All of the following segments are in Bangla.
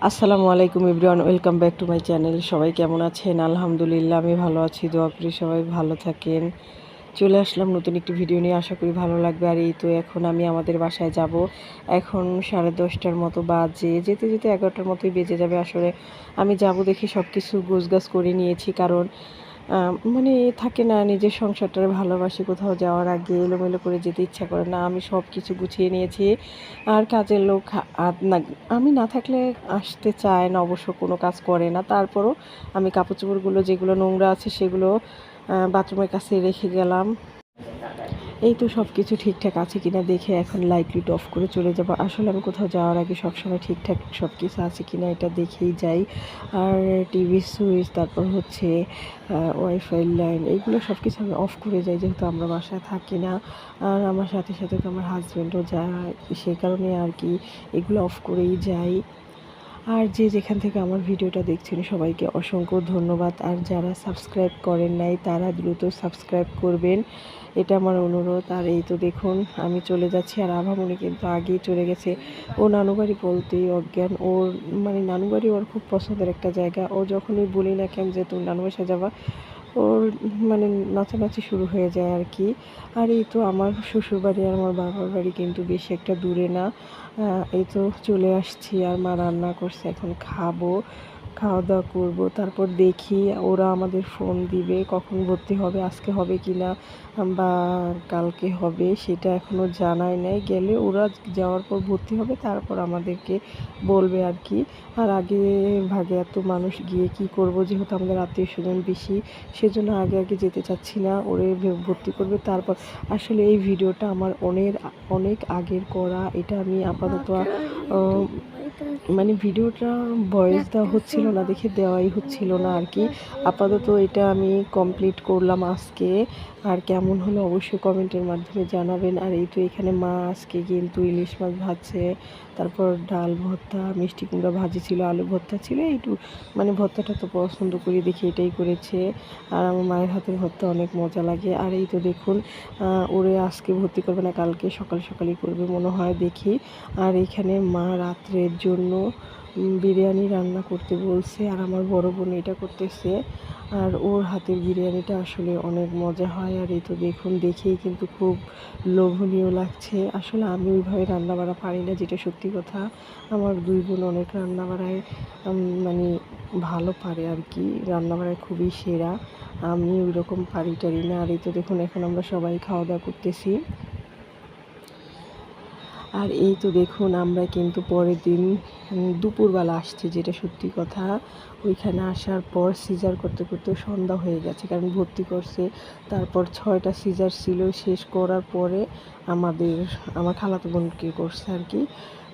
আসসালামু আলাইকুম everyone, welcome back to my channel. সবাই কেমন আছেন? আলহামদুলিল্লাহ আমি ভালো আছি, দোয়া করি সবাই ভালো থাকেন। চলে আসলাম নতুন একটি ভিডিও নিয়ে, আশা করি ভালো লাগবে। আর এই তো এখন আমি আমাদের বাসায় যাব। এখন 10:30টার মতো বাজে, যেতে যেতে 11টার মতোই বেজে যাবে। আসলে আমি যাব দেখি সব কিছু গোছগাছ করে নিয়েছি, কারণ মানে থাকে না, নিজের সংসারটারে ভালোবাসি, কোথাও যাওয়ার আগে এলোমেলো করে যেতে ইচ্ছা করে না। আমি সব কিছু গুছিয়ে নিয়েছি। আর কাজের লোক না, আমি না থাকলে আসতে চায় না, অবশ্য কোনো কাজ করে না। তারপরও আমি কাপড় চোপড়গুলো যেগুলো নোংরা আছে সেগুলো বাথরুমের কাছে রেখে গেলাম। এই তো সব কিছু ঠিকঠাক আছে কিনা দেখে এখন লাইট লুট অফ করে চলে যাব। আসলে আমি কোথাও যাওয়ার আগে সবসময় ঠিকঠাক সব কিছু আছে কিনা এটা দেখেই যাই। আর টিভি সুইচ, তারপর হচ্ছে ওয়াইফাই লাইন, এইগুলো সব কিছু আমি অফ করে যাই, যেহেতু আমরা বাসায় থাকি না। আর আমার সাথে সাথে তো আমার হাজব্যান্ডও যায়, সেই কারণে আর কি এগুলো অফ করেই যাই। আর যে যেখান থেকে আমার ভিডিওটা দেখছেন সবাইকে অসংখ্য ধন্যবাদ। আর যারা সাবস্ক্রাইব করেন নাই তারা দ্রুত সাবস্ক্রাইব করবেন, এটা আমার অনুরোধ। আর এই তো দেখুন আমি চলে যাচ্ছি, আর আভামনি কিন্তু আগেই চলে গেছে। ও নানুবাড়ি বলতেই অজ্ঞান। ওর মানে নানুবাড়ি ওর খুব পছন্দের একটা জায়গা। ও যখনই বলি না কেন যে তুমি নানু বাসায় যাবা, ওর মানে নাচানাচি শুরু হয়ে যায় আর কি। আর এই তো আমার শ্বশুরবাড়ি আর আমার বাবার বাড়ি কিন্তু বেশি একটা দূরে না। এই তো চলে আসছি, আর মা রান্না করছে, এখন খাবো, খাওয়া দাওয়া করবো। তারপর দেখি ওরা আমাদের ফোন দিবে কখন ভর্তি হবে, আজকে হবে কি না বা কালকে হবে সেটা এখনও জানাই নাই। গেলে ওরা যাওয়ার পর ভর্তি হবে, তারপর আমাদেরকে বলবে আর কি। আর আগে ভাগে এত মানুষ গিয়ে কি করব, যেহেতু আমাদের আত্মীয় স্বজন বেশি, সেজন্য আগে আগে যেতে চাচ্ছি না। ওরে ভর্তি করবে তারপর। আসলে এই ভিডিওটা আমার অনেক আগের করা, এটা আমি আপাতত মানে ভিডিওটা ভয়েস দেওয়া হচ্ছিল না দেখে দেওয়াই হচ্ছিল না আর কি। আপাতত এটা আমি কমপ্লিট করলাম আজকে। আর কেমন হলো অবশ্যই কমেন্টের মাধ্যমে জানাবেন। আর এই তো এখানে মা আজকে কিন্তু ইলিশ মাছ ভাজছে, তারপর ডাল ভর্তা, মিষ্টি কুমড়া ভাজি ছিল, আলু ভর্তা ছিল, এইটু মানে ভর্তাটা তো পছন্দ করি দেখে এটাই করেছে। আর আমার মায়ের হাতের ভর্তা অনেক মজা লাগে। আর এই তো দেখুন ওরে আজকে ভর্তি করবে না, কালকে সকাল সকালই করবে মনে হয়, দেখি। আর এখানে মা রাত্রের জন্য বিরিয়ানি রান্না করতে বলছে, আর আমার বড় বোন এটা করতেছে। আর ওর হাতের বিরিয়ানিটা আসলে অনেক মজা হয়। আর এই তো দেখুন, দেখেই কিন্তু খুব লোভনীয় লাগছে। আসলে আমি ওইভাবে রান্নাবাড়া পারি না, যেটা সত্যি কথা। আমার দুই বোন অনেক রান্নাবাড়ায় মানে ভালো পারে আর কি, রান্নাবাড়ায় খুবই সেরা। আমি ওই রকম পারি টারি না। আর এই তো দেখুন এখন আমরা সবাই খাওয়া দাওয়া করতেছি। আর এই তো দেখুন আমরা কিন্তু পরের দিন দুপুরবেলা আসছি, যেটা সত্যি কথা। ওইখানে আসার পর সিজার করতে করতে সন্ধ্যা হয়ে গেছে, কারণ ভর্তি করছে। তারপর 6টা সিজার ছিল, শেষ করার পরে আমার খালাতো বোনকে করছে আর কি।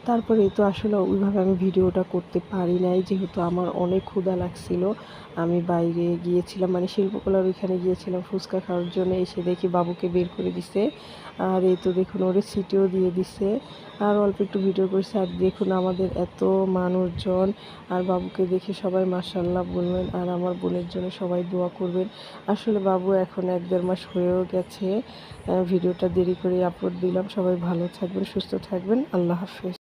তারপরে তো আসলে ওইভাবে আমি ভিডিওটা করতে পারি নাই, যেহেতু আমার অনেক ক্ষুধা লাগছিল। আমি বাইরে গিয়েছিলাম, মানে শিল্পকলার ওইখানে গিয়েছিলাম ফুচকা খাওয়ার জন্য। এসে দেখি বাবুকে বের করে দিছে। আর এই তো দেখুন ওরে সিটিও দিয়ে দিছে। আর অল্প একটু ভিডিও করছে। আর দেখুন আমাদের এত মানুষজন, আর বাবুকে দেখে সবাই মাশাআল্লাহ বলবেন, আর আমার বোনের জন্য সবাই দোয়া করবেন। আসলে বাবু এখন 1-1.5 মাস হয়েও গেছে। ভিডিওটা দেরি করে আপলোড দিলাম। সবাই ভালো থাকবেন, সুস্থ থাকবেন, আল্লাহ হাফেজ।